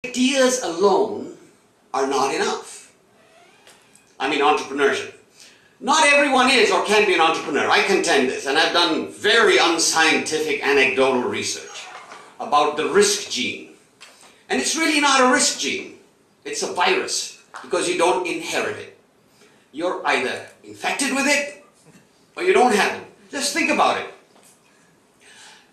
Ideas alone are not enough. I mean entrepreneurship. Not everyone is or can be an entrepreneur. I contend this, and I've done very unscientific anecdotal research about the risk gene. And it's really not a risk gene. It's a virus, because you don't inherit it. You're either infected with it or you don't have it. Just think about it.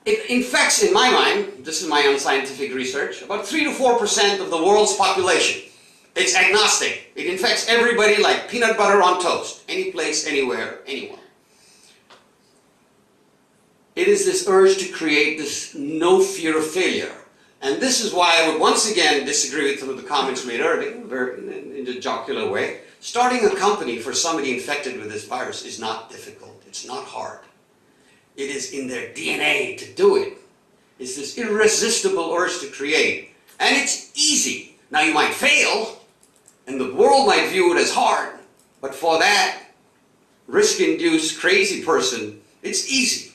It infects, in my mind, this is my unscientific research, about 3 to 4% of the world's population. It's agnostic. It infects everybody like peanut butter on toast. Any place, anywhere, anyone. It is this urge to create this no fear of failure. And this is why I would once again disagree with some of the comments made earlier, in a jocular way. Starting a company for somebody infected with this virus is not difficult. It's not hard. It is in their DNA to do it. It's this irresistible urge to create. And it's easy. Now you might fail, and the world might view it as hard, but for that risk-induced crazy person, it's easy.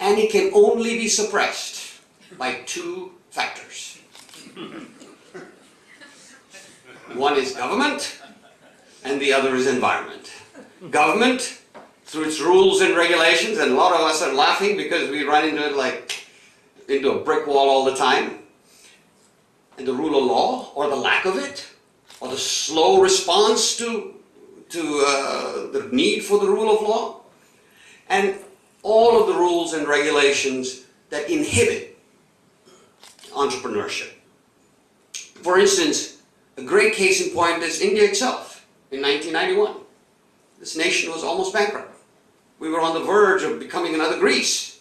And it can only be suppressed by 2 factors. One is government, and the other is environment. Government, through its rules and regulations, and a lot of us are laughing because we run into it like into a brick wall all the time. And the rule of law, or the lack of it, or the slow response to the need for the rule of law, and all of the rules and regulations that inhibit entrepreneurship. For instance, a great case in point is India itself in 1991. This nation was almost bankrupt. We were on the verge of becoming another Greece,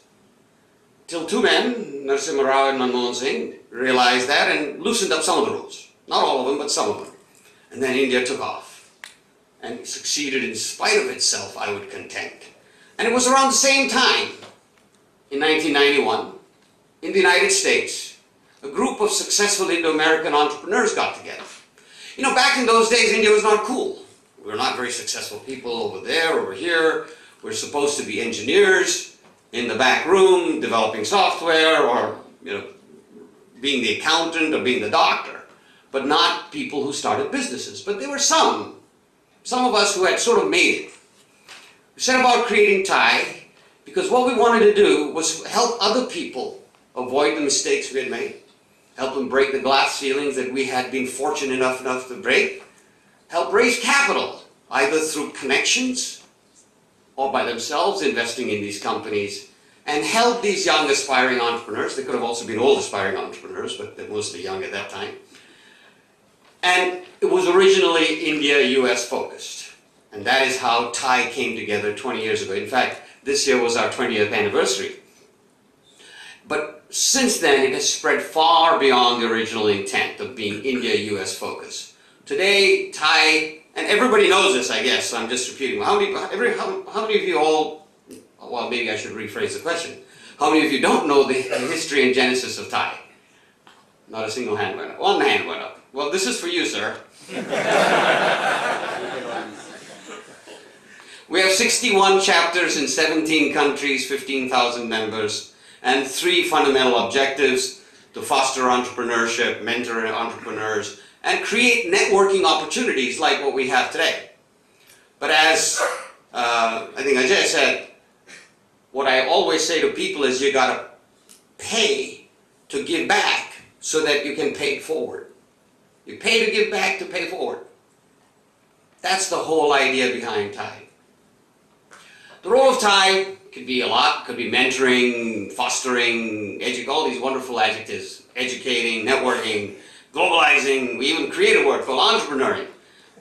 till 2 men, Narasimha Rao and Manmohan Singh, realized that and loosened up some of the rules. Not all of them, but some of them. And then India took off and succeeded in spite of itself, I would contend. And it was around the same time, in 1991, in the United States, a group of successful Indo-American entrepreneurs got together. You know, back in those days, India was not cool. We were not very successful people over there, over here. We're supposed to be engineers in the back room, developing software, or, you know, being the accountant or being the doctor, but not people who started businesses. But there were some of us who had sort of made it. We set about creating TiE because what we wanted to do was help other people avoid the mistakes we had made, help them break the glass ceilings that we had been fortunate enough to break, help raise capital, either through connections or by themselves investing in these companies, and help these young aspiring entrepreneurs. They could have also been old aspiring entrepreneurs, but they're mostly young at that time. And it was originally India-US focused. And that is how TiE came together 20 years ago. In fact, this year was our 20th anniversary. But since then, it has spread far beyond the original intent of being India-US focused. Today, TiE, and everybody knows this, I guess, so I'm just repeating. How many of you all, well, maybe I should rephrase the question. How many of you don't know the history and genesis of TiE? Not a single hand went up. 1 hand went up. Well, this is for you, sir. We have 61 chapters in 17 countries, 15,000 members, and 3 fundamental objectives: to foster entrepreneurship, mentor entrepreneurs, and create networking opportunities like what we have today. But as I think Ajay said, what I always say to people is you gotta pay to give back so that you can pay forward. You pay to give back to pay forward. That's the whole idea behind TiE. The role of TiE could be a lot. Could be mentoring, fostering, all these wonderful adjectives. Educating, networking, globalizing. We even create a word called entrepreneuring.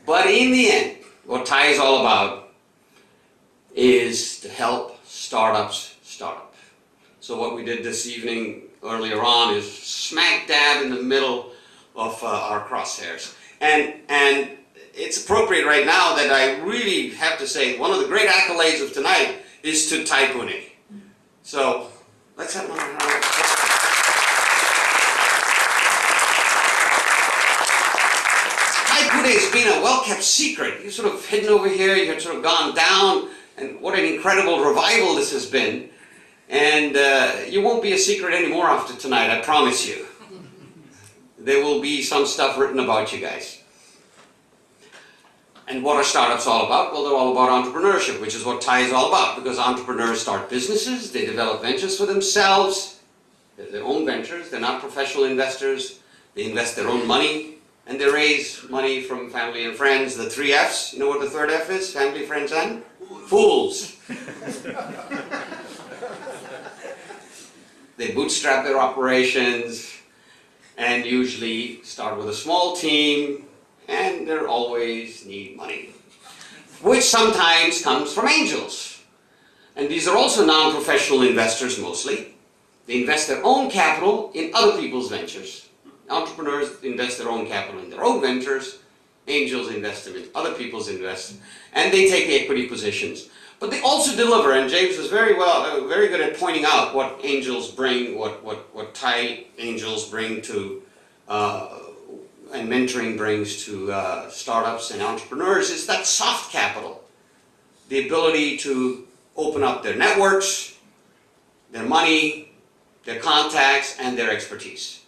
But in the end, what TiE is all about is to help startups start up. So what we did this evening earlier on is smack dab in the middle of our crosshairs. And it's appropriate right now that I really have to say one of the great accolades of tonight is to TiE Pune. So let's have one. TiE Pune has been a well-kept secret. You've sort of hidden over here, you've sort of gone down, and what an incredible revival this has been. And you won't be a secret anymore after tonight, I promise you. there will be some stuff written about you guys. And what are startups all about? Well, they're all about entrepreneurship, which is what TiE is all about, because entrepreneurs start businesses, they develop ventures for themselves, they're their own ventures, they're not professional investors, they invest their own money, and they raise money from family and friends. The 3 F's, you know what the third F is? Family, friends, and? Fools. They bootstrap their operations, and usually start with a small team, and they always need money, which sometimes comes from angels. And these are also non-professional investors mostly. They invest their own capital in other people's ventures. Entrepreneurs invest their own capital in their own ventures. Angels invest them in other people's investments, and they take equity positions. But they also deliver, and James was very good at pointing out what angels bring, what TiE angels bring to and mentoring brings to startups and entrepreneurs, is that soft capital. The ability to open up their networks, their money, their contacts, and their expertise.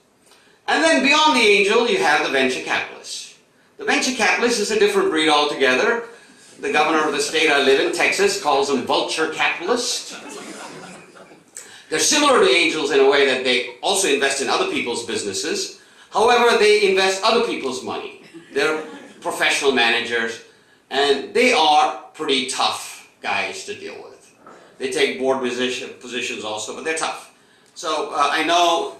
And then beyond the angel, you have the venture capitalist. The venture capitalist is a different breed altogether. The governor of the state I live in, Texas, calls them vulture capitalists. They're similar to angels in a way that they also invest in other people's businesses. However, they invest other people's money. They're professional managers, and they are pretty tough guys to deal with. They take board positions also, but they're tough. So I know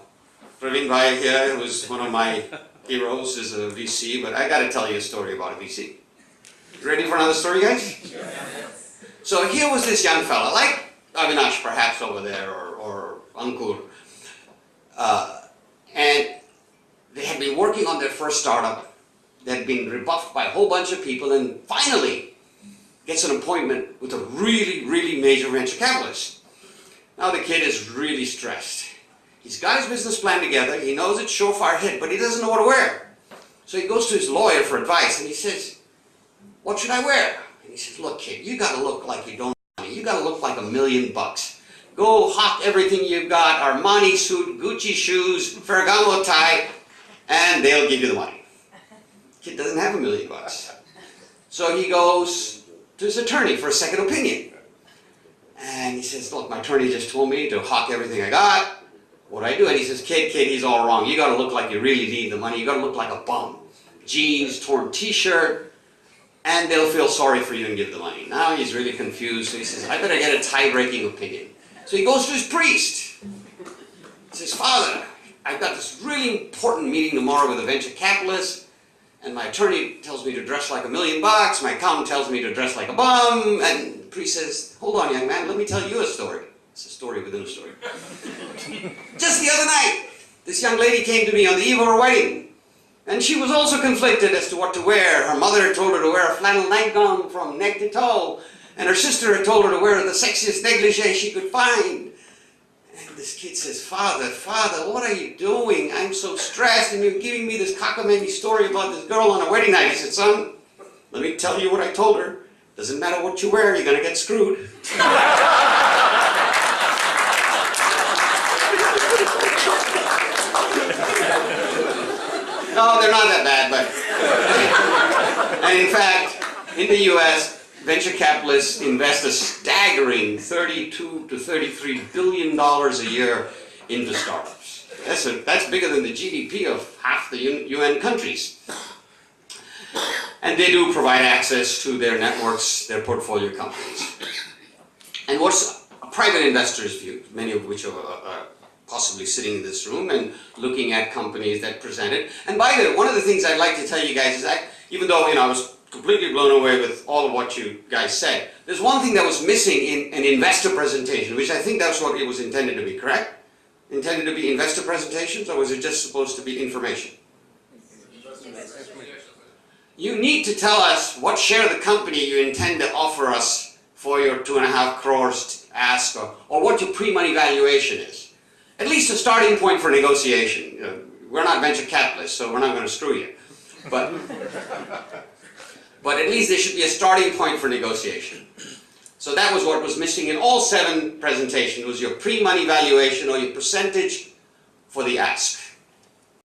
Praveen Bhai here, who's one of my heroes, is a VC, but I got to tell you a story about a VC. Ready for another story, guys? Yes. So here was this young fella, like Avinash perhaps over there, or Ankur, and they had been working on their first startup. They had been rebuffed by a whole bunch of people, and finally gets an appointment with a really, really major venture capitalist. Now the kid is really stressed. He's got his business plan together, he knows it's surefire hit, but he doesn't know what to wear. So he goes to his lawyer for advice, and he says, "What should I wear?" And he says, "Look, kid, you got to look like you don't have money. You got to look like $1 million. Go hawk everything you've got, Armani suit, Gucci shoes, Ferragamo tie, and they'll give you the money." Kid doesn't have $1 million. So he goes to his attorney for a second opinion. And he says, "Look, my attorney just told me to hawk everything I got. What do I do?" And he says, kid, he's all wrong. You got to look like you really need the money. You got to look like a bum. Jeans, torn t-shirt, and they'll feel sorry for you and give the money." Now he's really confused, so he says, "I better get a tie-breaking opinion." So he goes to his priest. He says, "Father, I've got this really important meeting tomorrow with a venture capitalist, and my attorney tells me to dress like $1 million, my accountant tells me to dress like a bum," and the priest says, "Hold on, young man, let me tell you a story." It's a story within a story. "Just the other night, this young lady came to me on the eve of her wedding, and she was also conflicted as to what to wear. Her mother had told her to wear a flannel nightgown from neck to toe, and her sister had told her to wear the sexiest negligee she could find." And this kid says, Father, what are you doing? I'm so stressed, and you're giving me this cockamamie story about this girl on a wedding night." He said, "Son, let me tell you what I told her. Doesn't matter what you wear, you're going to get screwed." No, they're not that bad, but... And in fact, in the US, venture capitalists invest a staggering $32 to $33 billion a year into startups. That's bigger than the GDP of half the UN countries. And they do provide access to their networks, their portfolio companies. And what's a private investor's view, many of which are possibly sitting in this room and looking at companies that present it. And by the way, one of the things I'd like to tell you guys is that, even though I was completely blown away with all of what you guys said, there's one thing that was missing in an investor presentation, which I think that's what it was intended to be, correct? Intended to be investor presentations, or was it just supposed to be information? You need to tell us what share of the company you intend to offer us for your 2.5 crores ask, or what your pre-money valuation is. At least a starting point for negotiation. We're not venture capitalists, so we're not going to screw you. But at least there should be a starting point for negotiation. So that was what was missing in all 7 presentations, was your pre-money valuation or your percentage for the ask.